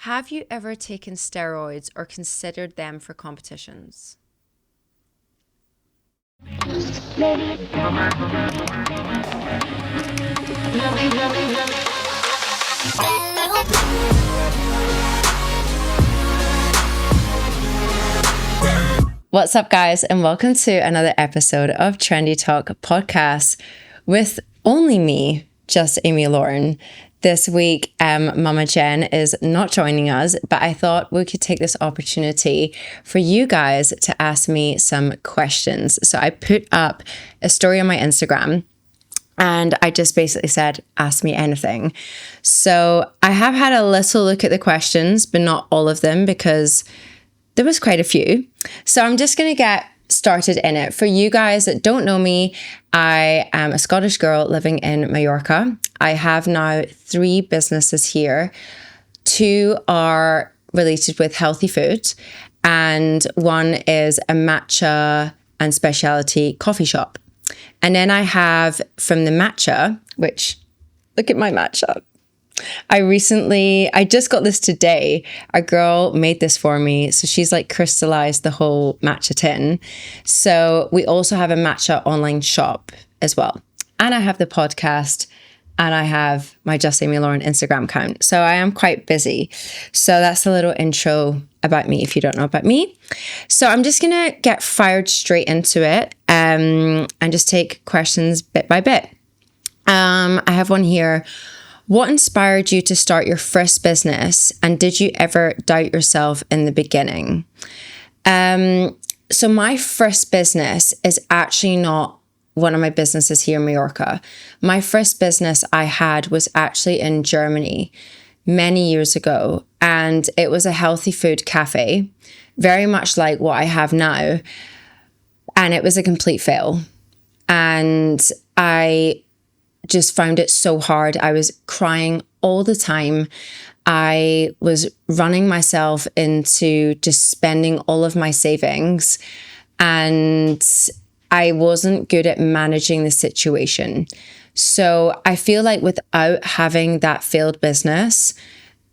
Have you ever taken steroids or considered them for competitions? What's up, guys, and welcome to another episode of Trendy Talk podcast with only me, just Amy Lauren. This week, Mama Jen is not joining us, but I thought we could take this opportunity for you guys to ask me some questions. So I put up a story on my Instagram and I just basically said, ask me anything. So I have had a little look at the questions, but not all of them because there was quite a few. So I'm just going to get started in it. For you guys that don't know me, I am a Scottish girl living in Mallorca. I have now 3 businesses here. 2 are related with healthy food, and 1 is a matcha and specialty coffee shop. And then I have from the matcha, which, look at my matcha. I just got this today. A girl made this for me. So she's like crystallized the whole matcha tin. So we also have a matcha online shop as well. And I have the podcast and I have my Just Amy Lauren Instagram account. So I am quite busy. So that's a little intro about me if you don't know about me. So I'm just going to get fired straight into it and just take questions bit by bit. I have one here. What inspired you to start your first business, and did you ever doubt yourself in the beginning? So my first business is actually not one of my businesses here in Mallorca. My first business I had was actually in Germany many years ago, and it was a healthy food cafe, very much like what I have now, and it was a complete fail. And I just found it so hard. I was crying all the time. I was running myself into just spending all of my savings, and I wasn't good at managing the situation. So I feel like without having that failed business,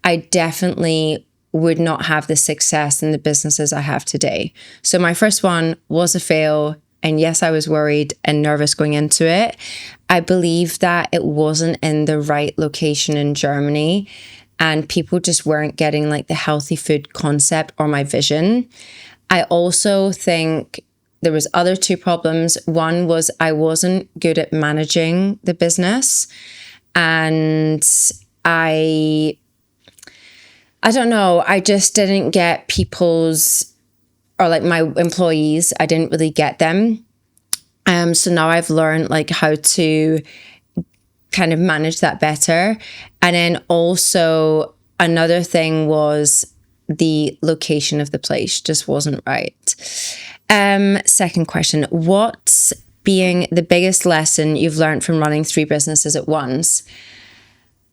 I definitely would not have the success in the businesses I have today. So my first one was a fail. And yes, I was worried and nervous going into it. I believe that it wasn't in the right location in Germany, and people just weren't getting like the healthy food concept or my vision. I also think there was other 2 problems. One was I wasn't good at managing the business, and I don't know, I just didn't get people's, or like my employees, I didn't really get them. So now I've learned like how to kind of manage that better. And then also another thing was the location of the place just wasn't right. Second question, what's being the biggest lesson you've learned from running 3 businesses at once?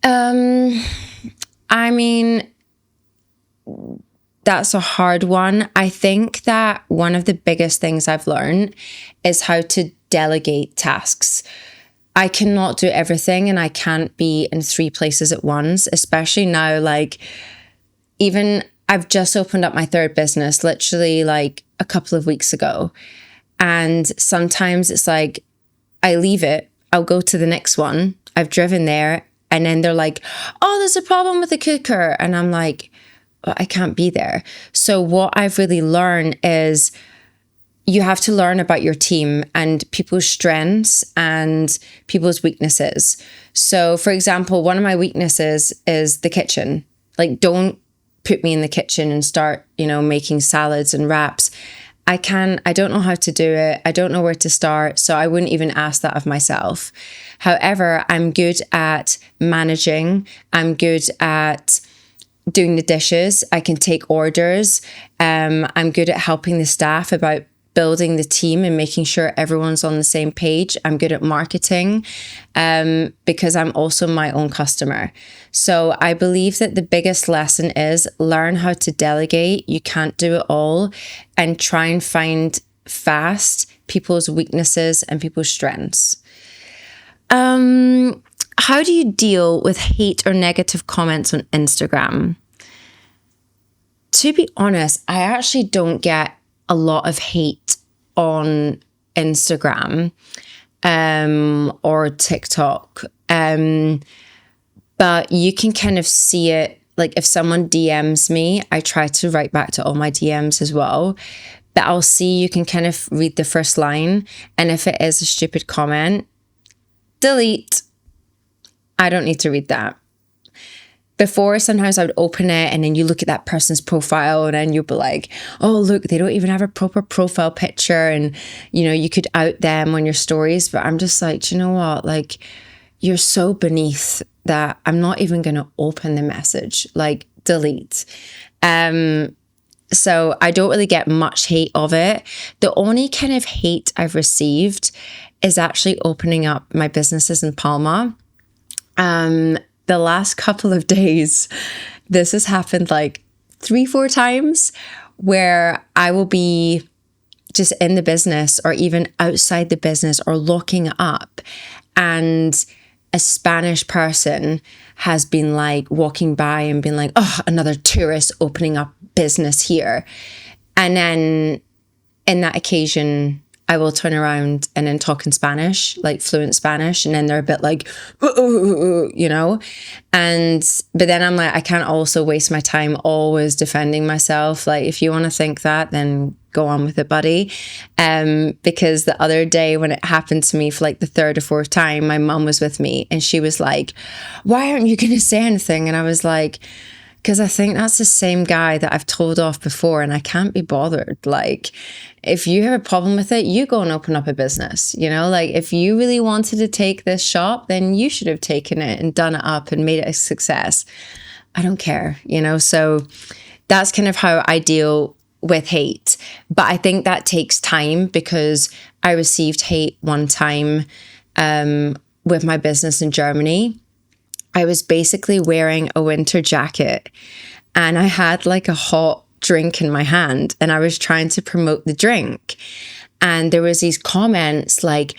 I mean, that's a hard one. I think that one of the biggest things I've learned is how to delegate tasks. I cannot do everything, and I can't be in 3 places at once, especially now. Like, even I've just opened up my 3rd business literally like a couple of weeks ago. And sometimes it's like, I leave it, I'll go to the next one. I've driven there, and then they're like, oh, there's a problem with the cooker. And I'm like, I can't be there. So what I've really learned is you have to learn about your team and people's strengths and people's weaknesses. So for example, one of my weaknesses is the kitchen. Like, don't put me in the kitchen and start, making salads and wraps. I don't know how to do it. I don't know where to start. So I wouldn't even ask that of myself. However, I'm good at managing. I'm good at doing the dishes. I can take orders. I'm good at helping the staff about building the team and making sure everyone's on the same page. I'm good at marketing because I'm also my own customer. So I believe that the biggest lesson is learn how to delegate. You can't do it all, and try and find fast people's weaknesses and people's strengths. How do you deal with hate or negative comments on Instagram? To be honest, I actually don't get a lot of hate on Instagram or TikTok. But you can kind of see it. Like if someone DMs me, I try to write back to all my DMs as well. But I'll see, you can kind of read the first line. And if it is a stupid comment, delete. I don't need to read that. Before, sometimes I would open it and then you look at that person's profile and then you'll be like, oh, look, they don't even have a proper profile picture. And, you know, you could out them on your stories. But I'm just like, do you know what? Like, you're so beneath that I'm not even going to open the message. Like, delete. So I don't really get much hate of it. The only kind of hate I've received is actually opening up my businesses in Palma. The last couple of days, this has happened like 3-4 times where I will be just in the business or even outside the business or locking up, and a Spanish person has been like walking by and been like, oh, another tourist opening up business here. And then in that occasion, I will turn around and then talk in Spanish, like fluent Spanish. And then they're a bit like, you know, but then I'm like, I can't also waste my time always defending myself. Like, if you want to think that, then go on with it, buddy. Because the other day when it happened to me for like the 3rd or 4th time, my mum was with me and she was like, why aren't you going to say anything? And I was like, because I think that's the same guy that I've told off before and I can't be bothered. Like, if you have a problem with it, you go and open up a business, you know? Like, if you really wanted to take this shop, then you should have taken it and done it up and made it a success. I don't care, you know? So that's kind of how I deal with hate. But I think that takes time, because I received hate one time with my business in Germany. I was basically wearing a winter jacket and I had like a hot drink in my hand and I was trying to promote the drink. And there was these comments, like,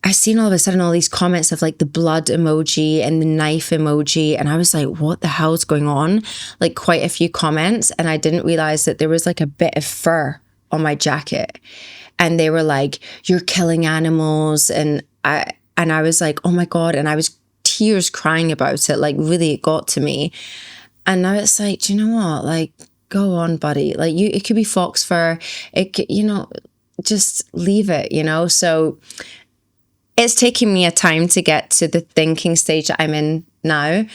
I seen all of a sudden all these comments of like the blood emoji and the knife emoji. And I was like, what the hell's going on? Like, quite a few comments. And I didn't realize that there was like a bit of fur on my jacket. And they were like, you're killing animals. And I was like, oh my God. And I was tears crying about it. Like, really, it got to me. And now it's like, do you know what? Like, go on, buddy. Like, it could be fox fur. It could, you know, just leave it, you know? So it's taking me a time to get to the thinking stage that I'm in now,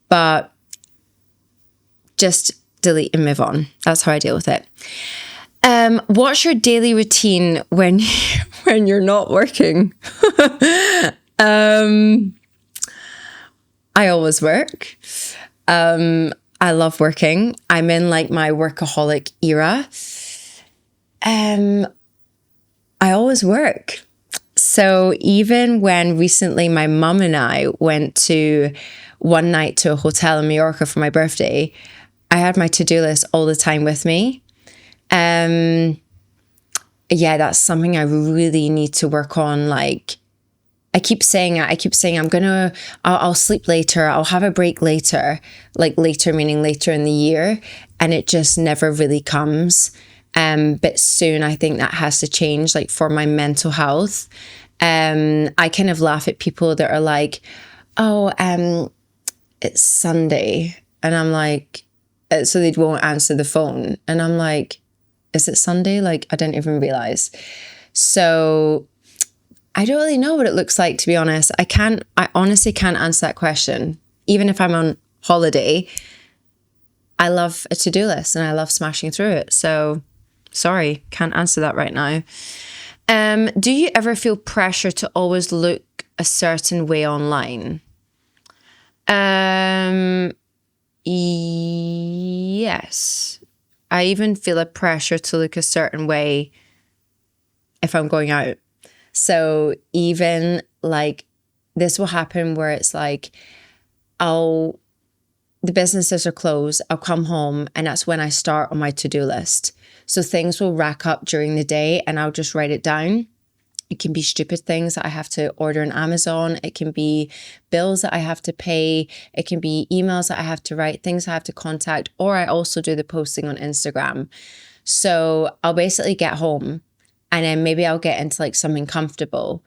but just delete and move on. That's how I deal with it. What's your daily routine when you're not working? I always work. I love working. I'm in like my workaholic era. I always work. So even when recently my mum and I went to one night to a hotel in Mallorca for my birthday, I had my to-do list all the time with me. Yeah, that's something I really need to work on. Like, I keep saying I'll sleep later, I'll have a break later, like later meaning later in the year, and it just never really comes. But soon I think that has to change, like for my mental health. I kind of laugh at people that are like, oh, it's Sunday. And I'm like, so they won't answer the phone. And I'm like, is it Sunday? Like, I didn't even realize. So I don't really know what it looks like, to be honest. I honestly can't answer that question. Even if I'm on holiday, I love a to-do list and I love smashing through it. So sorry, can't answer that right now. Do you ever feel pressure to always look a certain way online? Yes. I even feel a pressure to look a certain way if I'm going out. So even like this will happen where it's like, the businesses are closed, I'll come home and that's when I start on my to-do list. So things will rack up during the day and I'll just write it down. It can be stupid things that I have to order on Amazon. It can be bills that I have to pay. It can be emails that I have to write, things I have to contact, or I also do the posting on Instagram. So I'll basically get home and then maybe I'll get into like something comfortable.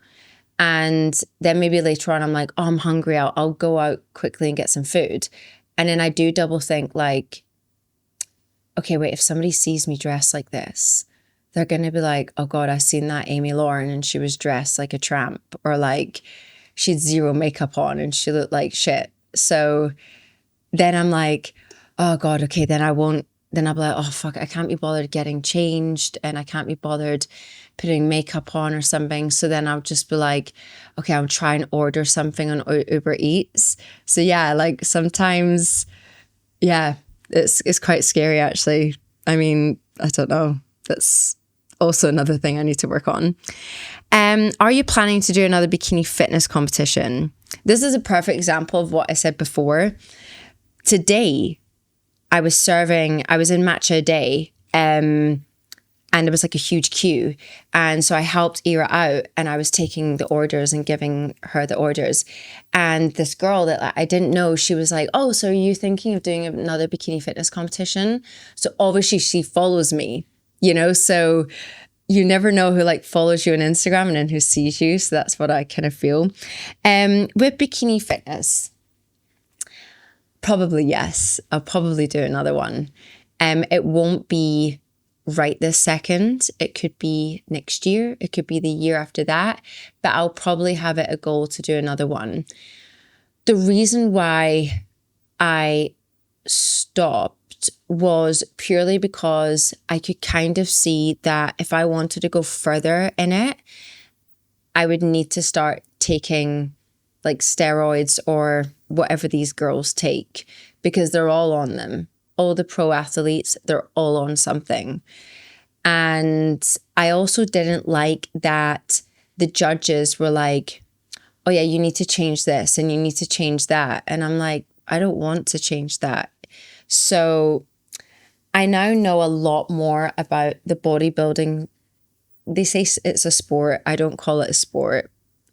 And then maybe later on I'm like, oh, I'm hungry. I'll go out quickly and get some food. And then I do double think like, okay, wait, if somebody sees me dressed like this, they're going to be like, oh God, I seen that Amy Lauren and she was dressed like a tramp, or like she had zero makeup on and she looked like shit. So then I'm like, oh God, okay, then I'll be like, oh fuck, I can't be bothered getting changed and I can't be bothered putting makeup on or something. So then I'll just be like, okay, I'll try and order something on Uber Eats. So yeah, like sometimes, yeah, it's quite scary actually. I mean, I don't know. That's also another thing I need to work on. Are you planning to do another bikini fitness competition? This is a perfect example of what I said before. Today, I was in matcha day, and there was like a huge queue. And so I helped Ira out and I was taking the orders and giving her the orders. And this girl that I didn't know, she was like, oh, so are you thinking of doing another bikini fitness competition? So obviously she follows me, so you never know who like follows you on Instagram and then who sees you. So that's what I kind of feel. With bikini fitness, probably yes. I'll probably do another one. It won't be right this second. It could be next year. It could be the year after that. But I'll probably have it a goal to do another one. The reason why I stopped was purely because I could kind of see that if I wanted to go further in it, I would need to start taking like steroids or whatever these girls take, because they're all on them. All the pro athletes, they're all on something. And I also didn't like that the judges were like, oh yeah, you need to change this and you need to change that. And I'm like, I don't want to change that. So I now know a lot more about the bodybuilding. They say it's a sport. I don't call it a sport.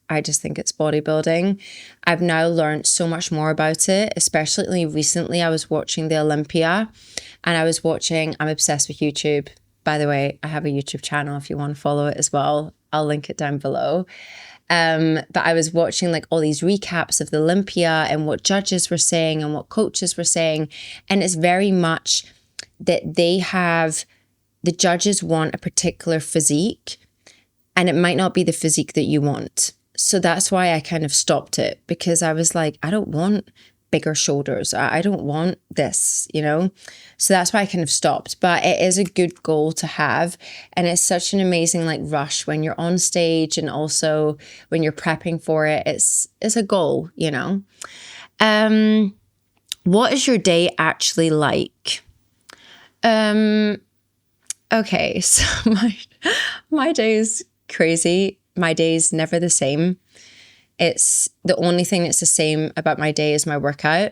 I just think it's bodybuilding. I've now learned so much more about it, especially recently. I was watching the Olympia and I'm obsessed with YouTube. By the way, I have a YouTube channel if you want to follow it as well. I'll link it down below. But I was watching like all these recaps of the Olympia and what judges were saying and what coaches were saying. And it's very much that the judges want a particular physique and it might not be the physique that you want. So that's why I kind of stopped it, because I was like, I don't want bigger shoulders. I don't want this, So that's why I kind of stopped. But it is a good goal to have. And it's such an amazing like rush when you're on stage and also when you're prepping for it. It's a goal, What is your day actually like? Okay, so my day is crazy. My day is never the same. It's the only thing that's the same about my day is my workout.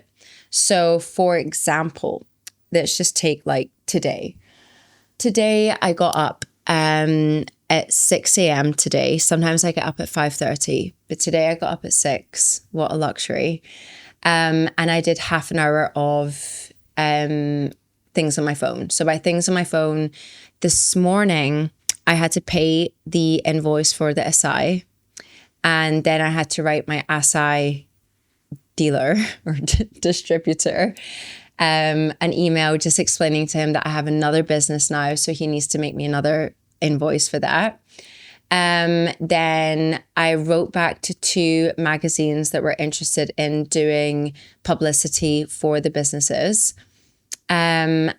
So for example, let's just take like today. Today I got up at 6 a.m. today. Sometimes I get up at 5:30, but today I got up at 6. What a luxury. And I did half an hour of things on my phone. So by things on my phone, this morning I had to pay the invoice for the Acai. And then I had to write my Acai dealer or distributor an email just explaining to him that I have another business now. So he needs to make me another invoice for that. Then I wrote back to 2 magazines that were interested in doing publicity for the businesses. And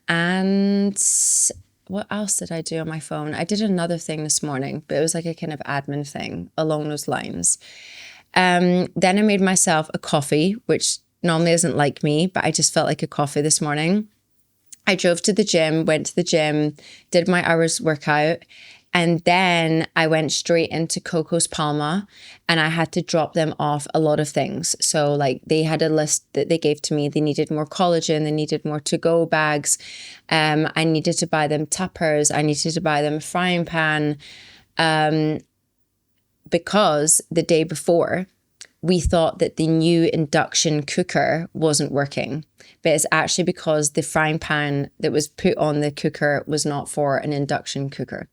what else did I do on my phone? I did another thing this morning, but it was like a kind of admin thing along those lines. Then I made myself a coffee, which normally isn't like me, but I just felt like a coffee this morning. I drove to the gym, went to the gym, did my hours workout, and then I went straight into Coco's Palma and I had to drop them off a lot of things. So like they had a list that they gave to me. They needed more collagen. They needed more to-go bags. I needed to buy them tuppers. I needed to buy them a frying pan. because the day before, we thought that the new induction cooker wasn't working, but it's actually because the frying pan that was put on the cooker was not for an induction cooker.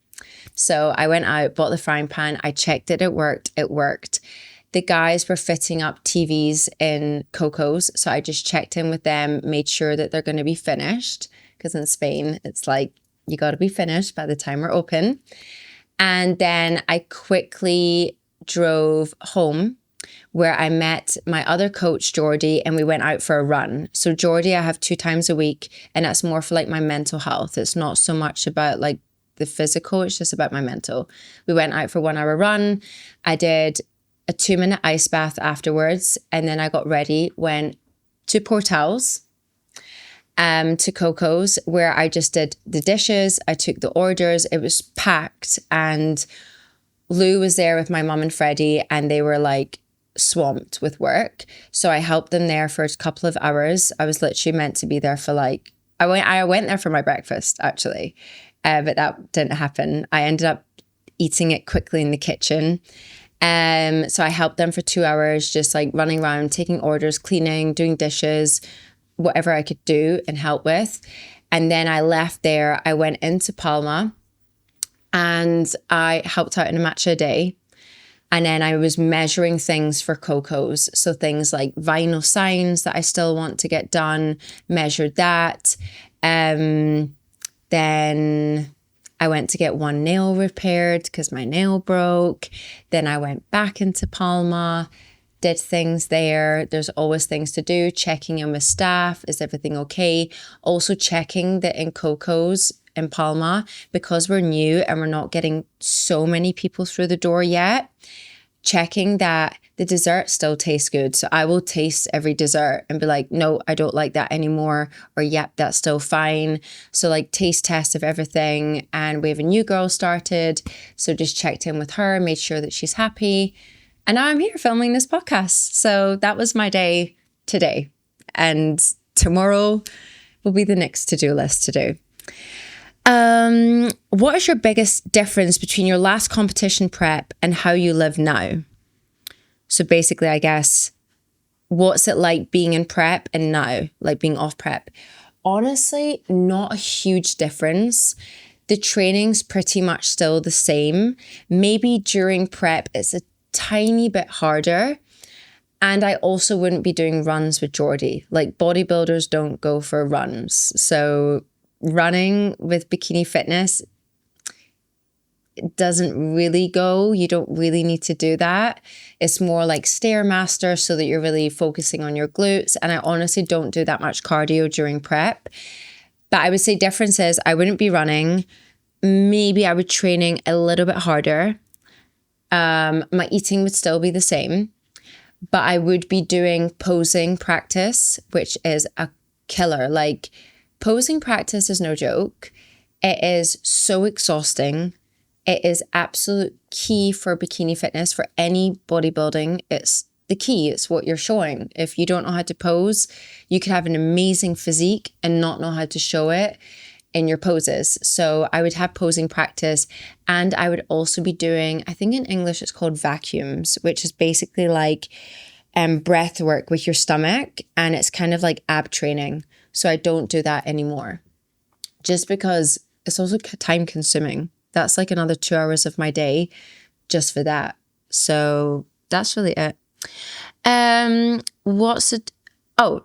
So I went out, bought the frying pan, I checked it worked. The guys were fitting up TVs in Coco's, so I just checked in with them, made sure that they're going to be finished, because in Spain, it's like, you got to be finished by the time we're open. And then I quickly drove home, where I met my other coach, Geordie, and we went out for a run. So Geordie, I have 2 times a week, and that's more for like my mental health. It's not so much about like the physical, it's just about my mental. We went out for a 1 hour run. I did a 2-minute ice bath afterwards, and then I got ready, went to Portals, to Coco's, where I just did the dishes. I took the orders. It was packed, and Lou was there with my mum and Freddie, and they were like swamped with work. So I helped them there for a couple of hours. I was literally meant to be there for like, I went there for my breakfast actually, but that didn't happen. I ended up eating it quickly in the kitchen. So I helped them for 2 hours, just like running around, taking orders, cleaning, doing dishes, whatever I could do and help with. And then I left there. I went into Palma and I helped out in a matcha a day. And then I was measuring things for Coco's. So things like vinyl signs that I still want to get done, measured that. Then I went to get one nail repaired because my nail broke. Then I went back into Palma, did things there. There's always things to do, checking in with staff. Is everything okay? Also checking that in Coco's in Palma, because we're new and we're not getting so many people through the door yet, checking that the dessert still tastes good. So I will taste every dessert and be like, no, I don't like that anymore. Or yep, that's still fine. So like taste test of everything. And we have a new girl started. So just checked in with her, made sure that she's happy. And now I'm here filming this podcast. So that was my day today. And tomorrow will be the next to-do list to do. What is your biggest difference between your last competition prep and how you live now? So basically, I guess, what's it like being in prep and now, like being off prep? Honestly, not a huge difference. The training's pretty much still the same. Maybe during prep, it's a tiny bit harder. And I also wouldn't be doing runs with Geordie. Like bodybuilders don't go for runs. So running with Bikini Fitness, it doesn't really go. You don't really need to do that. It's more like Stairmaster so that you're really focusing on your glutes. And I honestly don't do that much cardio during prep. But I would say difference is I wouldn't be running. Maybe I would training a little bit harder. My eating would still be the same. But I would be doing posing practice, which is a killer. Like, posing practice is no joke. It is so exhausting. It is absolute key for bikini fitness, for any bodybuilding. It's the key. It's what you're showing. If you don't know how to pose, you could have an amazing physique and not know how to show it in your poses. So I would have posing practice, and I would also be doing, I think in English it's called vacuums, which is basically like breath work with your stomach, and it's kind of like ab training. So I don't do that anymore, just because it's also time consuming. That's like another 2 hours of my day just for that. So that's really it.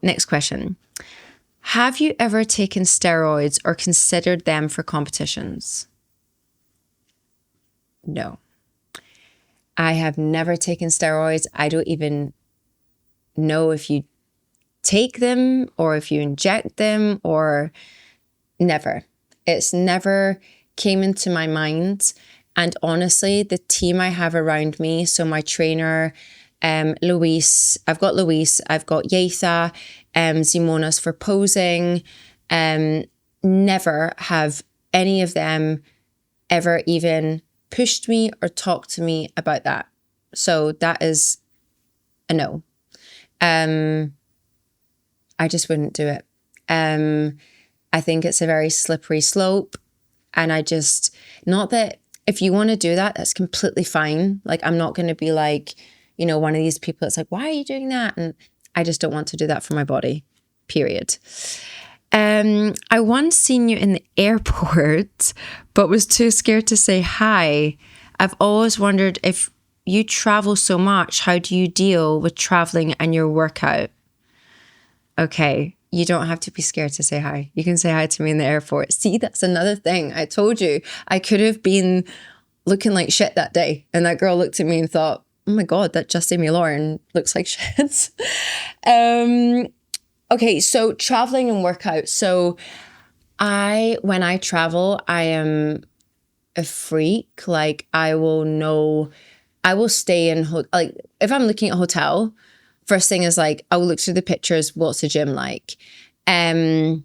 Next question. Have you ever taken steroids or considered them for competitions? No. I have never taken steroids. I don't even know if you take them or if you inject them, or never. It's never came into my mind. And honestly, the team I have around me, so my trainer, Luis, I've got Yetha, Zimonas for posing, never have any of them ever even pushed me or talked to me about that. So that is a no. I just wouldn't do it. I think it's a very slippery slope. And not that if you want to do that, that's completely fine. Like, I'm not going to be like, you know, one of these people that's like, why are you doing that? And I just don't want to do that for my body, period. I once seen you in the airport, but was too scared to say hi. I've always wondered, if you travel so much, how do you deal with traveling and your workout? Okay, you don't have to be scared to say hi. You can say hi to me in the airport. See, that's another thing. I told you, I could have been looking like shit that day. And that girl looked at me and thought, oh my God, that just Amy Lauren looks like shit. Okay, so traveling and workout. So when I travel, I am a freak. Like, I will stay in, like, if I'm looking at a hotel, first thing is like, I will look through the pictures. What's the gym like? I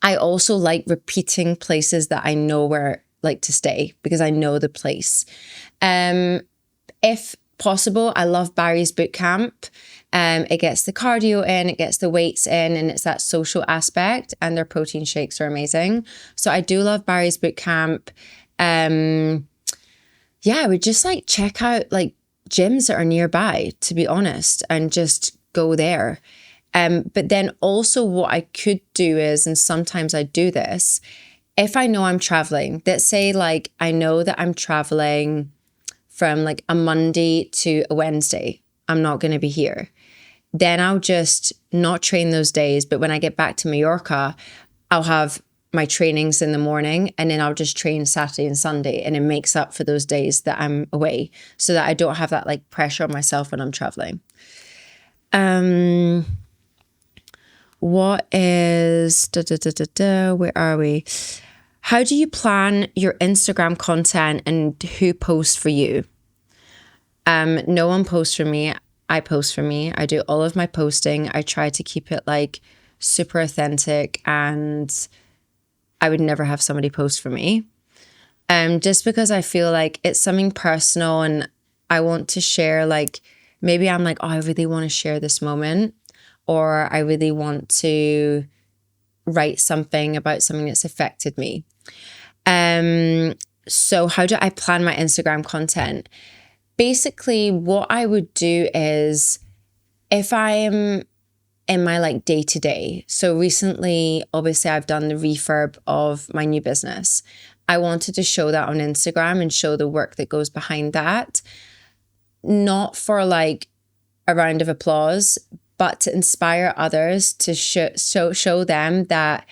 also like repeating places that I know where like to stay, because I know the place. If possible, I love Barry's boot camp. It gets the cardio in, it gets the weights in, and it's that social aspect, and their protein shakes are amazing. So I do love Barry's boot camp. I would just like check out like gyms that are nearby, to be honest, and just go there. But then also what I could do is, and sometimes I do this, if I know I'm traveling, let's say like I know that I'm traveling from like a Monday to a Wednesday, I'm not going to be here. Then I'll just not train those days. But when I get back to Mallorca, I'll have my trainings in the morning, and then I'll just train Saturday and Sunday, and it makes up for those days that I'm away, so that I don't have that like pressure on myself when I'm traveling. What is, where are we? How do you plan your Instagram content, and who posts for you? No one posts for me. I post for me. I do all of my posting. I try to keep it like super authentic, and I would never have somebody post for me. Just because I feel like it's something personal, and I want to share, like, maybe I'm like, oh, I really want to share this moment, or I really want to write something about something that's affected me. So how do I plan my Instagram content? Basically, what I would do is, if I am in my like day to day. So recently, obviously, I've done the refurb of my new business. I wanted to show that on Instagram and show the work that goes behind that. Not for like a round of applause, but to inspire others, to show them that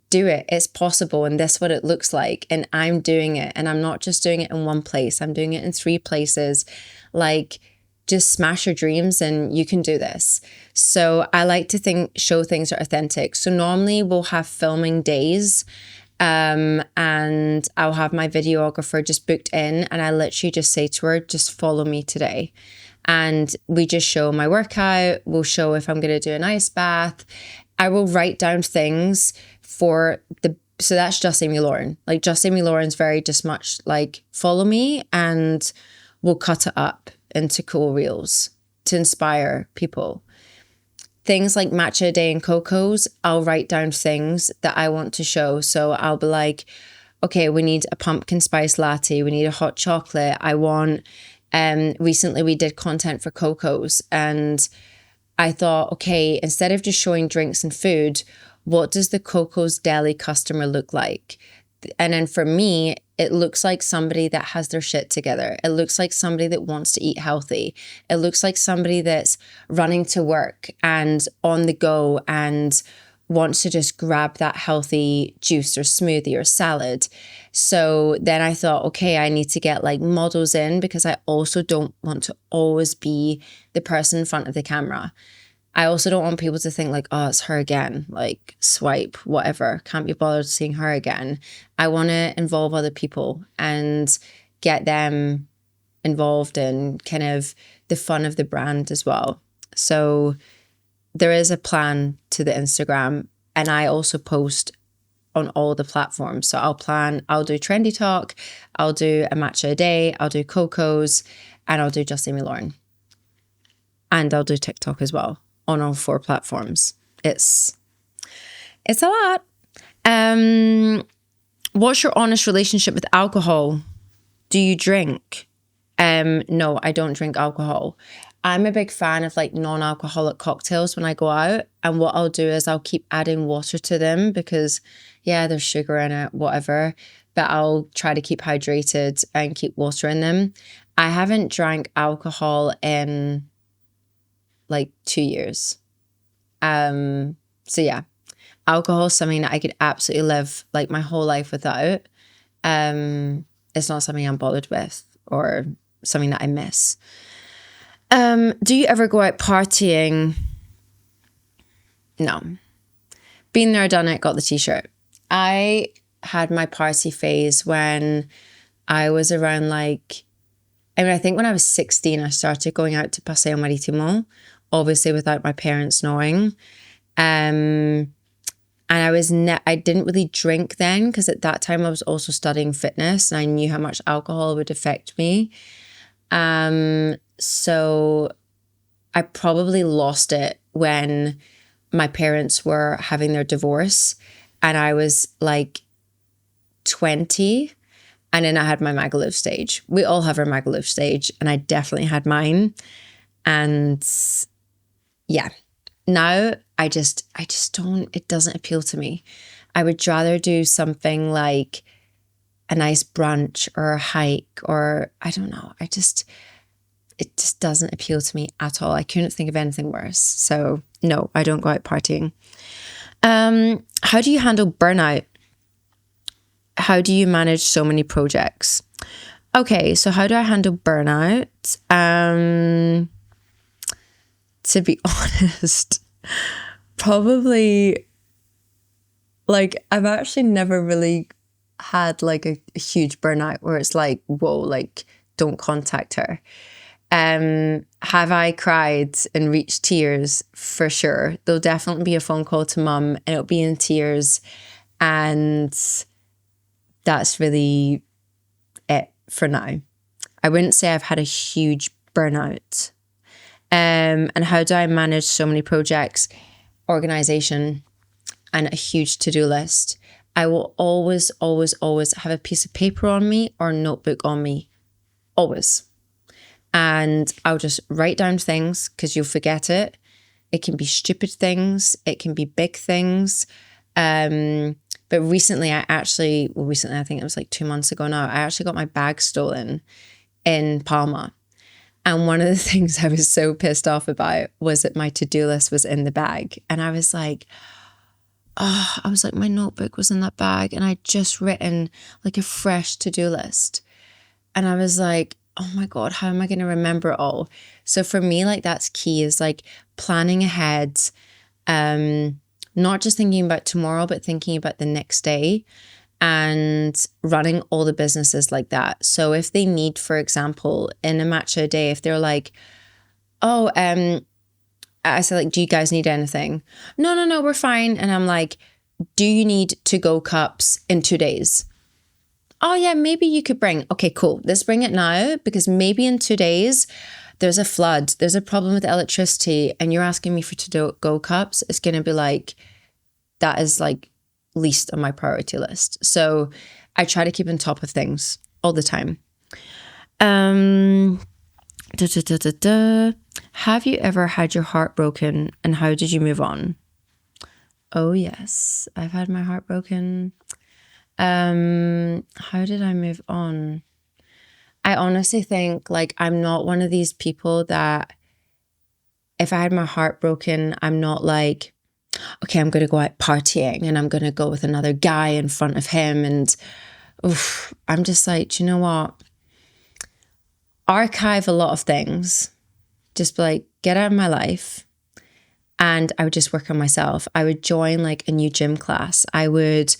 do it, it's possible, and this is what it looks like, and I'm doing it, and I'm not just doing it in one place, I'm doing it in 3 places. Like, just smash your dreams and you can do this. So I like to show things are authentic. So normally we'll have filming days, and I'll have my videographer just booked in, and I literally just say to her, just follow me today. And we just show my workout. We'll show if I'm going to do an ice bath. I will write down things so that's just Amy Lauren. Like, just Amy Lauren's very just much like, follow me, and we'll cut it up into cool reels to inspire people. Things like matcha a day and Coco's, I'll write down things that I want to show. So I'll be like, okay, we need a pumpkin spice latte. We need a hot chocolate. Recently we did content for Coco's, and I thought, okay, instead of just showing drinks and food, what does the Coco's deli customer look like? And then for me, it looks like somebody that has their shit together. It looks like somebody that wants to eat healthy. It looks like somebody that's running to work and on the go and wants to just grab that healthy juice or smoothie or salad. So then I thought, okay, I need to get like models in, because I also don't want to always be the person in front of the camera. I also don't want people to think like, oh, it's her again, like swipe, whatever, can't be bothered seeing her again. I want to involve other people and get them involved in kind of the fun of the brand as well. So there is a plan to the Instagram, and I also post on all the platforms. So I'll do Trendy Talk, I'll do a matcha a day, I'll do Coco's, and I'll do Just Amy Lauren. And I'll do TikTok as well, on all 4 platforms. It's a lot. What's your honest relationship with alcohol? Do you drink? No, I don't drink alcohol. I'm a big fan of like non-alcoholic cocktails when I go out. And what I'll do is I'll keep adding water to them because, yeah, there's sugar in it, whatever. But I'll try to keep hydrated and keep water in them. I haven't drank alcohol in like 2 years. So yeah, alcohol is something that I could absolutely live like my whole life without. It's not something I'm bothered with or something that I miss. Do you ever go out partying? No. Been there, done it, got the t-shirt. I had my party phase when I was around like, I think when I was 16, I started going out to Paseo Marítimo, obviously without my parents knowing. And I didn't really drink then because at that time I was also studying fitness and I knew how much alcohol would affect me. So I probably lost it when my parents were having their divorce and I was like 20 and then I had my Magaluf stage. We all have our Magaluf stage and I definitely had mine. And yeah, now I just don't, it doesn't appeal to me. I would rather do something like a nice brunch or a hike or I don't know. It just doesn't appeal to me at all. I couldn't think of anything worse. So no, I don't go out partying. How do you handle burnout? How do you manage so many projects? Okay, so how do I handle burnout? To be honest, probably like I've actually never really had like a huge burnout where it's like, whoa, like don't contact her. Have I cried and reached tears? For sure. There'll definitely be a phone call to mum and it'll be in tears. And that's really it for now. I wouldn't say I've had a huge burnout. And how do I manage so many projects? Organization and a huge to-do list. I will always, always, always have a piece of paper on me or a notebook on me. Always. And I'll just write down things because you'll forget it. It can be stupid things. It can be big things. But recently, I think it was like 2 months ago now, I actually got my bag stolen in Palma. And one of the things I was so pissed off about was that my to-do list was in the bag. And I was like, my notebook was in that bag and I'd just written like a fresh to-do list. And I was like, oh my God, how am I going to remember it all? So for me, like that's key is like planning ahead, not just thinking about tomorrow, but thinking about the next day and running all the businesses like that. So if they need, for example, in a matcha day, if they're like, I said like, do you guys need anything? No, we're fine. And I'm like, do you need to-go cups in 2 days? Oh yeah, maybe you could bring, okay, cool. Let's bring it now because maybe in 2 days there's a flood, there's a problem with electricity and you're asking me for to-go cups. It's going to be like, that is like least on my priority list. So I try to keep on top of things all the time. Have you ever had your heart broken and how did you move on? Oh yes, I've had my heart broken. How did I move on? I honestly think like I'm not one of these people that if I had my heart broken, I'm not like, okay, I'm going to go out partying and I'm going to go with another guy in front of him. And I'm just like, do you know what? Archive a lot of things. Just be like, get out of my life. And I would just work on myself. I would join like a new gym class. I would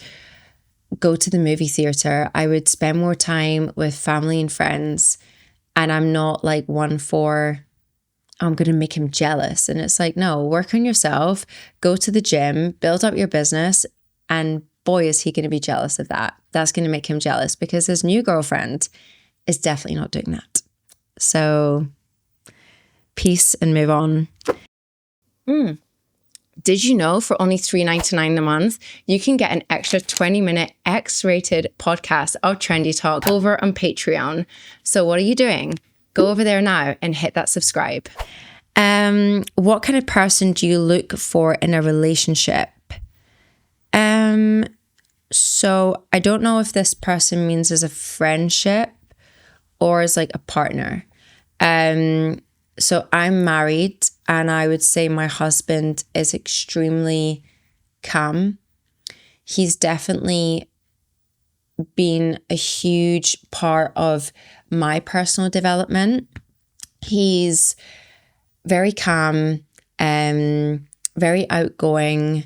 go to the movie theater. I would spend more time with family and friends. And I'm not like one for, I'm going to make him jealous. And it's like, no, work on yourself, go to the gym, build up your business. And boy, is he going to be jealous of that. That's going to make him jealous because his new girlfriend is definitely not doing that. So peace and move on. Did you know for only $3.99 a month, you can get an extra 20-minute X-rated podcast of Trendy Talk over on Patreon? So what are you doing? Go over there now and hit that subscribe. What kind of person do you look for in a relationship? So I don't know if this person means as a friendship or as like a partner. So I'm married, and I would say my husband is extremely calm. He's definitely been a huge part of my personal development. He's very calm, very outgoing,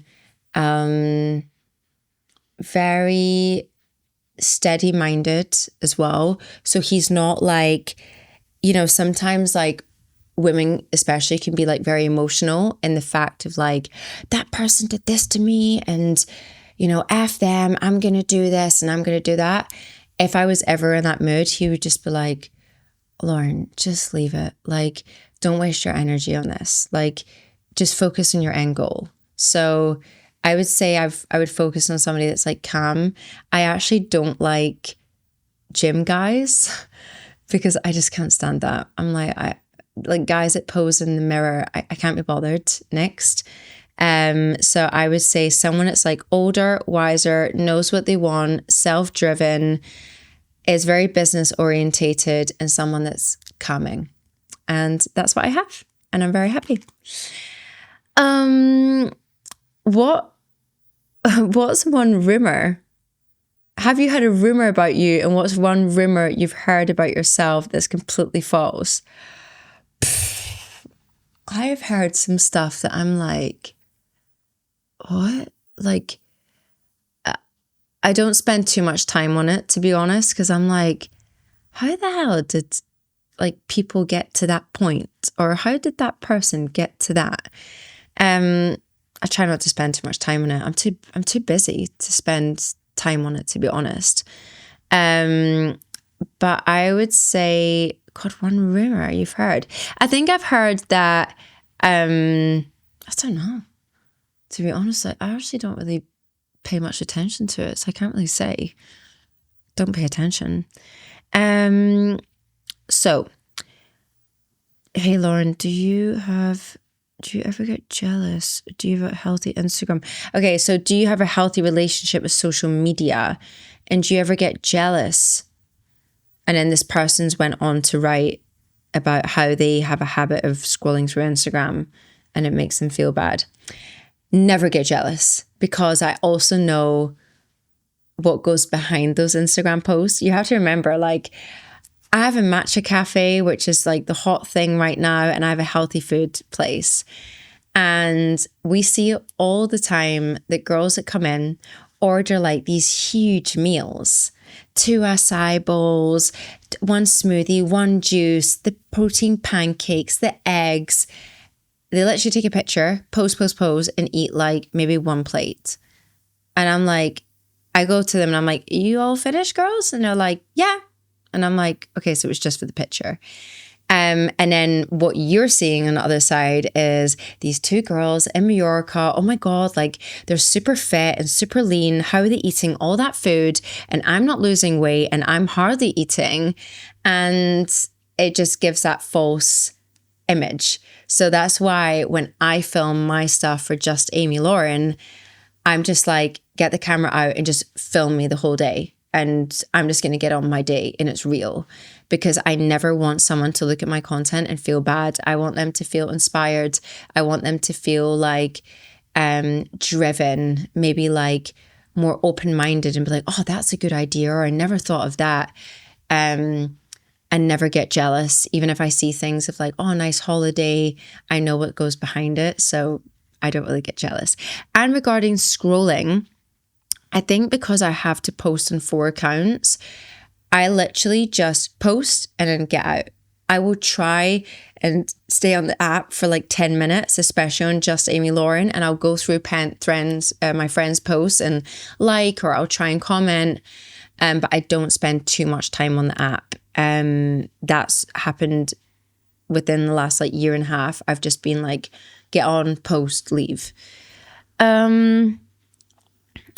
very steady-minded as well. So he's not like, you know, sometimes like women especially can be like very emotional in the fact of like, that person did this to me and, you know, F them, I'm going to do this and I'm going to do that. If I was ever in that mood, he would just be like, Lauren, just leave it. Like, don't waste your energy on this. Like, just focus on your end goal. So I would say I would focus on somebody that's like calm. I actually don't like gym guys because I just can't stand that. I'm like, like guys that pose in the mirror, I can't be bothered. Next. So I would say someone that's like older, wiser, knows what they want, self-driven, is very business orientated, and someone that's calming. And that's what I have. And I'm very happy. What's one rumor? Have you had a rumor about you? And what's one rumor you've heard about yourself that's completely false? I have heard some stuff that I'm like, what? Like, I don't spend too much time on it, to be honest, because I'm like, how the hell did like people get to that point? Or how did that person get to that? I try not to spend too much time on it. I'm too busy to spend time on it, to be honest. But I would say, God, one rumor you've heard. I think I've heard that, I don't know. To be honest, I actually don't really pay much attention to it, so I can't really say. Don't pay attention. So, hey Lauren, do you ever get jealous? Do you have a healthy Instagram? Okay, so do you have a healthy relationship with social media? And do you ever get jealous? And then this person's went on to write about how they have a habit of scrolling through Instagram and it makes them feel bad. Never get jealous, because I also know what goes behind those Instagram posts. You have to remember, like, I have a matcha cafe, which is like the hot thing right now, and I have a healthy food place. And we see all the time that girls that come in order like these huge meals, 2 acai bowls, 1 smoothie, 1 juice, the protein pancakes, the eggs. They literally take a picture, pose, and eat like maybe 1 plate. And I'm like, I go to them and I'm like, you all finished, girls? And they're like, yeah. And I'm like, okay, so it was just for the picture. And then what you're seeing on the other side is these 2 girls in Mallorca. Oh my God, like they're super fit and super lean. How are they eating all that food? And I'm not losing weight and I'm hardly eating. And it just gives that false image. So that's why when I film my stuff for Just Amy Lauren, I'm just like, get the camera out and just film me the whole day. And I'm just going to get on my day and it's real, because I never want someone to look at my content and feel bad. I want them to feel inspired. I want them to feel like driven, maybe like more open-minded and be like, oh, that's a good idea. Or I never thought of that. And never get jealous. Even if I see things of like, oh, nice holiday, I know what goes behind it. So I don't really get jealous. And regarding scrolling, I think because I have to post on 4 accounts, I literally just post and then get out. I will try and stay on the app for like 10 minutes, especially on Just Amy Lauren, and I'll go through my friends' posts and like, or I'll try and comment, but I don't spend too much time on the app. That's happened within the last like year and a half. I've just been like, get on, post, leave.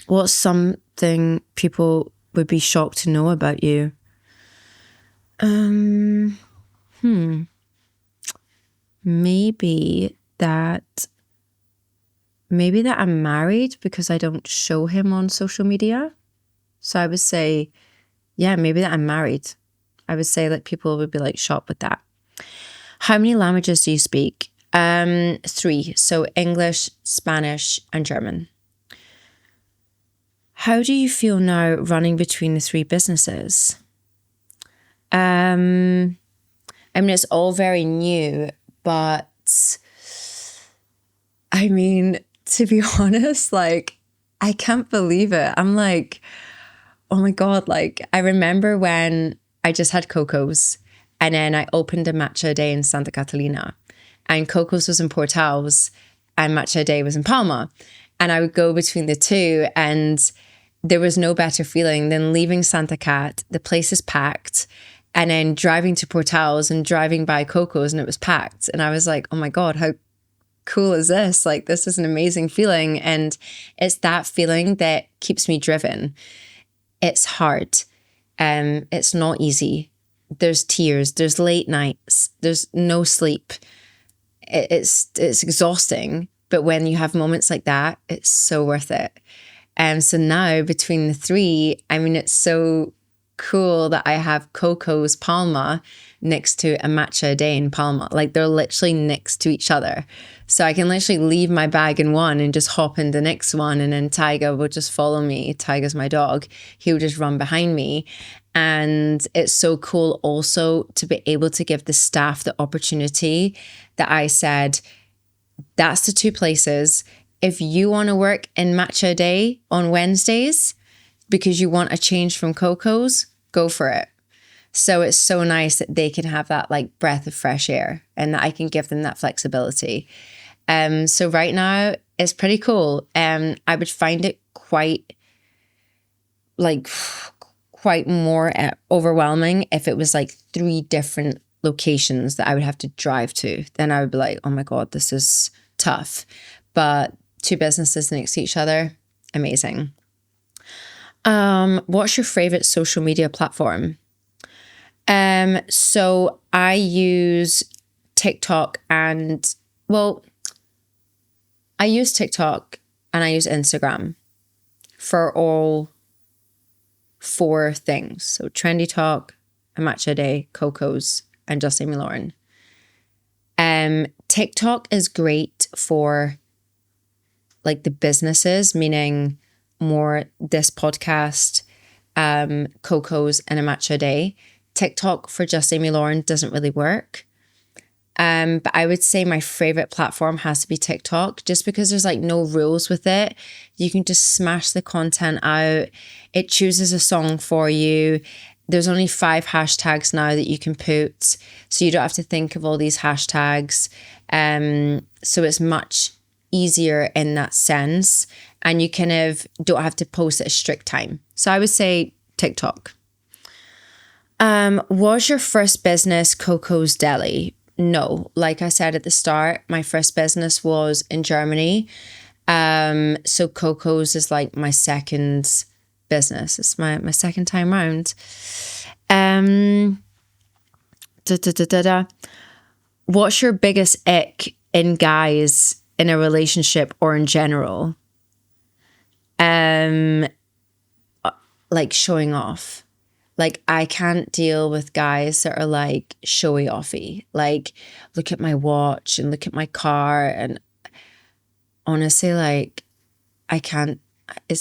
What's something people would be shocked to know about you? Maybe that I'm married because I don't show him on social media. So I would say, yeah, maybe that I'm married. I would say that people would be like shocked with that. How many languages do you speak? 3. So English, Spanish, and German. How do you feel now running between the 3 businesses? I mean, it's all very new, but I mean, to be honest, like, I can't believe it. I'm like, oh my God, like, I remember when I just had Coco's and then I opened a matcha day in Santa Catalina, and Coco's was in Portals and matcha day was in Palma. And I would go between the two, and there was no better feeling than leaving Santa Cat, the place is packed, and then driving to Portals and driving by Coco's and it was packed. And I was like, oh my God, how cool is this? Like, this is an amazing feeling. And it's that feeling that keeps me driven. It's hard. It's not easy. There's tears, there's late nights, there's no sleep. It's exhausting. But when you have moments like that, it's so worth it. So now between the 3, I mean, it's so cool that I have Coco's Palma next to a matcha day in Palma. Like, they're literally next to each other. So I can literally leave my bag in one and just hop in the next one. And then Tiger will just follow me. Tiger's my dog. He'll just run behind me. And it's so cool also to be able to give the staff the opportunity that I said, that's the 2 places. If you want to work in matcha day on Wednesdays because you want a change from Coco's, go for it. So it's so nice that they can have that like breath of fresh air and that I can give them that flexibility. So right now it's pretty cool. I would find it quite more overwhelming if it was like 3 different locations that I would have to drive to. Then I would be like, oh my God, this is tough. But 2 businesses next to each other, amazing. What's your favorite social media platform? So I use TikTok and I use Instagram for all 4 things. So Trendy Talk, A Matcha Day, Coco's, and Just Amy Lauren. TikTok is great for like the businesses, meaning more this podcast, Coco's, and A Matcha Day. TikTok for Just Amy Lauren doesn't really work. But I would say my favorite platform has to be TikTok, just because there's like no rules with it. You can just smash the content out. It chooses a song for you. There's only 5 hashtags now that you can put, so you don't have to think of all these hashtags. So it's much easier in that sense, and you kind of don't have to post at a strict time. So I would say TikTok. Was your first business Coco's Deli? No, like I said at the start, my first business was in Germany. So Coco's is like my second business. It's my second time round. What's your biggest ick in guys in a relationship or in general? Like showing off. Like, I can't deal with guys that are like showy offy. Like, look at my watch and look at my car. And honestly, like, I can't, I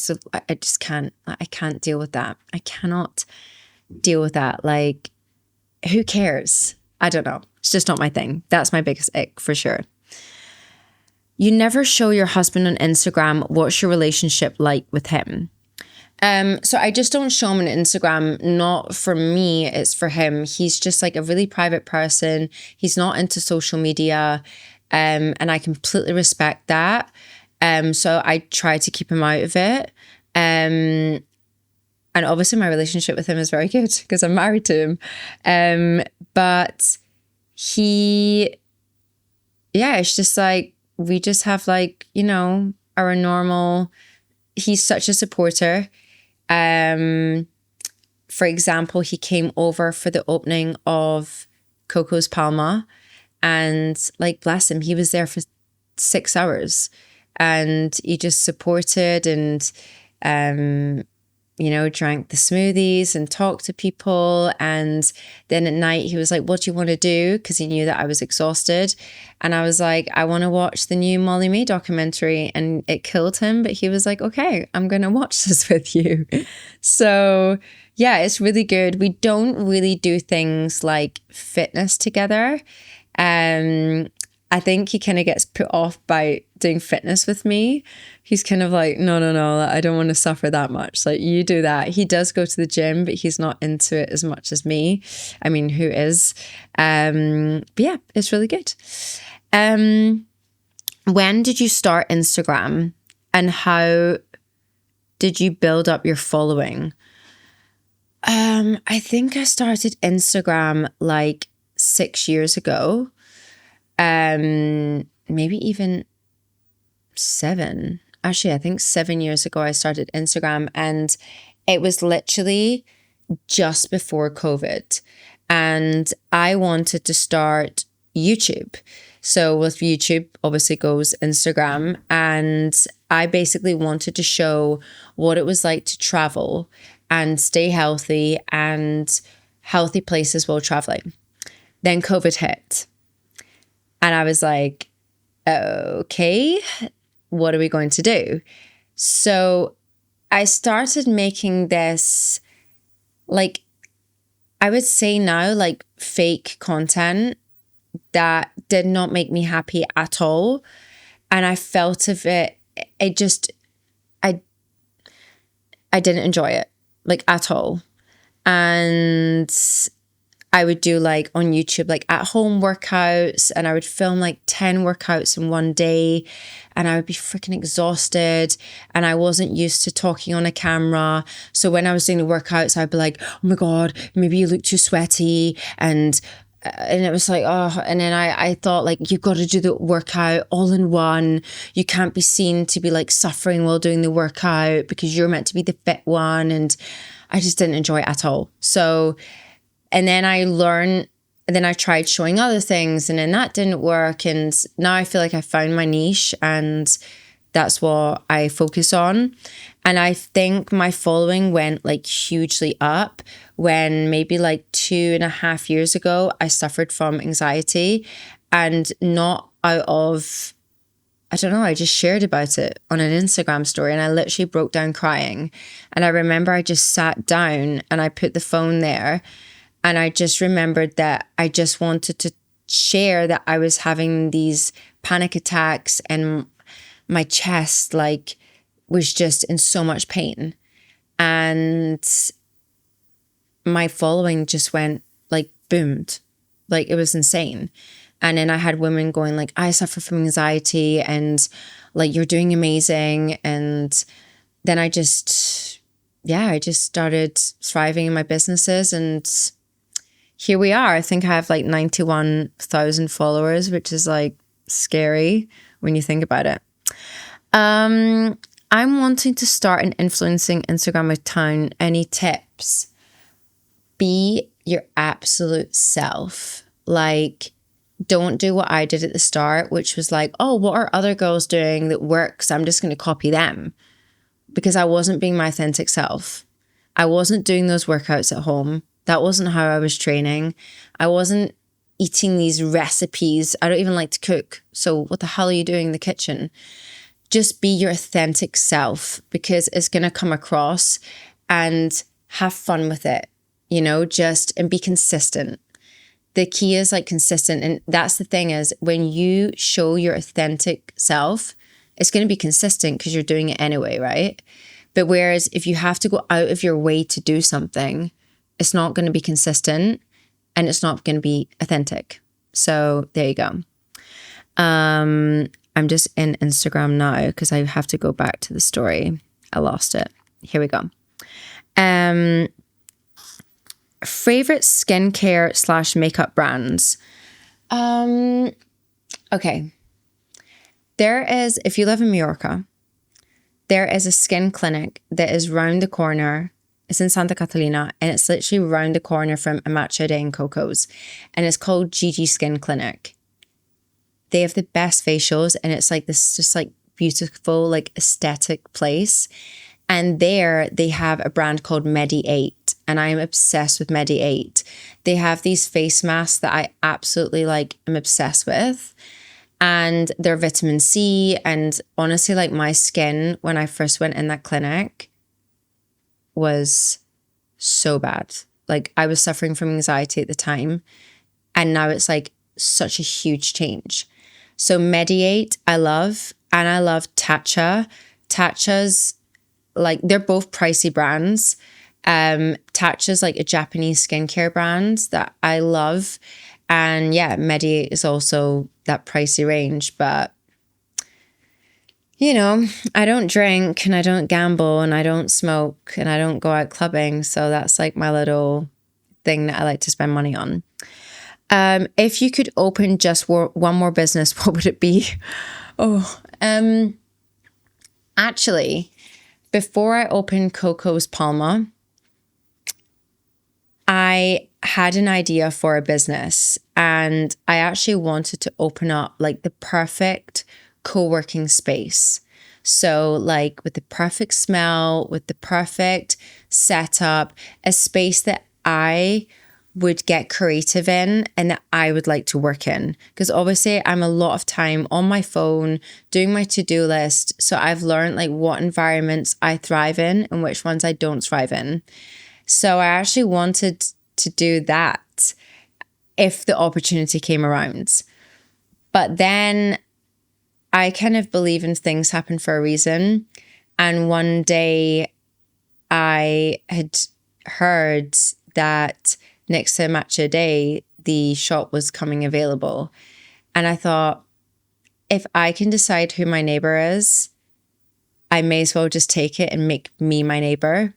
just can't, I can't deal with that. I cannot deal with that. Like, who cares? I don't know. It's just not my thing. That's my biggest ick for sure. You never show your husband on Instagram. What's your relationship like with him? So I just don't show him on Instagram. Not for me, it's for him. He's just like a really private person. He's not into social media. And I completely respect that. So I try to keep him out of it. And obviously my relationship with him is very good because I'm married to him. But it's just like, we just have like, are a normal, he's such a supporter. For example, he came over for the opening of Coco's Palma, and like, bless him, he was there for 6 hours, and he just supported and, drank the smoothies and talked to people. And then at night he was like, what do you want to do? Because he knew that I was exhausted. And I was like, I want to watch the new Molly May documentary. And it killed him, but he was like, okay, I'm going to watch this with you. So yeah, it's really good. We don't really do things like fitness together. I think he kind of gets put off by doing fitness with me. He's kind of like, no, I don't want to suffer that much. Like, you do that. He does go to the gym, but he's not into it as much as me. I mean, who is? But yeah, it's really good. When did you start Instagram, and how did you build up your following? I think I started Instagram like 6 years ago. Maybe even 7. Actually, I think 7 years ago I started Instagram, and it was literally just before COVID. And I wanted to start YouTube. So with YouTube, obviously goes Instagram. And I basically wanted to show what it was like to travel and stay healthy and healthy places while traveling. Then COVID hit. And I was like, okay, what are we going to do? So I started making this, like, I would say now, like, fake content that did not make me happy at all. And I felt of it, I didn't enjoy it, like, at all. And I would do, like, on YouTube, like, at home workouts, and I would film like 10 workouts in one day, and I would be freaking exhausted, and I wasn't used to talking on a camera. So when I was doing the workouts, I'd be like, oh my God, maybe you look too sweaty. And it was like, oh, and then I thought, like, you've got to do the workout all in one. You can't be seen to be like suffering while doing the workout because you're meant to be the fit one. And I just didn't enjoy it at all. So, and then I learned, and then I tried showing other things, and then that didn't work. And now I feel like I found my niche, and that's what I focus on. And I think my following went like hugely up when maybe like 2.5 years ago, I suffered from anxiety, and not out of, I don't know, I just shared about it on an Instagram story, and I literally broke down crying. And I remember I just sat down and I put the phone there, and I just remembered that I just wanted to share that I was having these panic attacks, and my chest like was just in so much pain. And my following just went like boomed, like it was insane. And then I had women going like, I suffer from anxiety, and like, you're doing amazing. And then I just started thriving in my businesses, and here we are. I think I have like 91,000 followers, which is like scary when you think about it. I'm wanting to start an influencing Instagram account. Any tips? Be your absolute self. Like, don't do what I did at the start, which was like, oh, what are other girls doing that works? I'm just going to copy them. Because I wasn't being my authentic self. I wasn't doing those workouts at home. That wasn't how I was training. I wasn't eating these recipes. I don't even like to cook. So what the hell are you doing in the kitchen? Just be your authentic self, because it's going to come across, and have fun with it, and be consistent. The key is like consistent. And that's the thing, is when you show your authentic self, it's going to be consistent because you're doing it anyway, right? But whereas if you have to go out of your way to do something, it's not going to be consistent, and it's not going to be authentic. So there you go. I'm just in Instagram now because I have to go back to the story. I lost it. Here we go. Favorite skincare / makeup brands. Okay. There is, if you live in Mallorca, there is a skin clinic that is round the corner. It's in Santa Catalina, and it's literally round the corner from a Matcha Day and Coco's, and it's called Gigi Skin Clinic. They have the best facials, and it's like this just like beautiful, like aesthetic place. And there they have a brand called Medi8, and I am obsessed with Medi8. They have these face masks that I absolutely like, am obsessed with. And they're vitamin C. And honestly, like my skin, when I first went in that clinic, was so bad. Like I was suffering from anxiety at the time. And now it's like such a huge change. So Medi8, I love. And I love Tatcha. Tatcha's like, they're both pricey brands. Tatcha's like a Japanese skincare brand that I love. And yeah, Medi8 is also that pricey range. But, you know, I don't drink and I don't gamble and I don't smoke and I don't go out clubbing. So that's like my little thing that I like to spend money on. If you could open just one more business, what would it be? Actually, before I opened Coco's Palma, I had an idea for a business, and I actually wanted to open up like the perfect co-working space. So like with the perfect smell, with the perfect setup, a space that I would get creative in and that I would like to work in. Because obviously I'm a lot of time on my phone doing my to-do list. So I've learned like what environments I thrive in and which ones I don't thrive in. So I actually wanted to do that if the opportunity came around. But then I kind of believe in things happen for a reason. And one day I had heard that next to Matcha Day, the shop was coming available. And I thought, if I can decide who my neighbor is, I may as well just take it and make me my neighbor.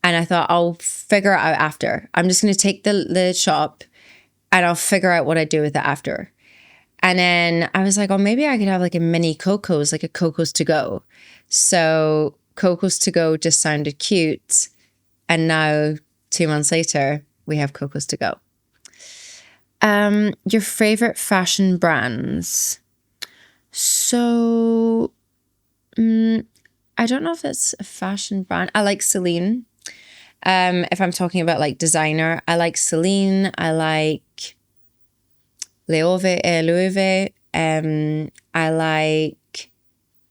And I thought, I'll figure it out after. I'm just going to take the shop and I'll figure out what I do with it after. And then I was like, oh, maybe I could have like a mini Coco's, like a Coco's to go. So Coco's to go just sounded cute. And now 2 months later, we have Coco's to go. Your favorite fashion brands. So I don't know if it's a fashion brand. I like Celine. If I'm talking about like designer, I like Celine. I like Loewe. I like,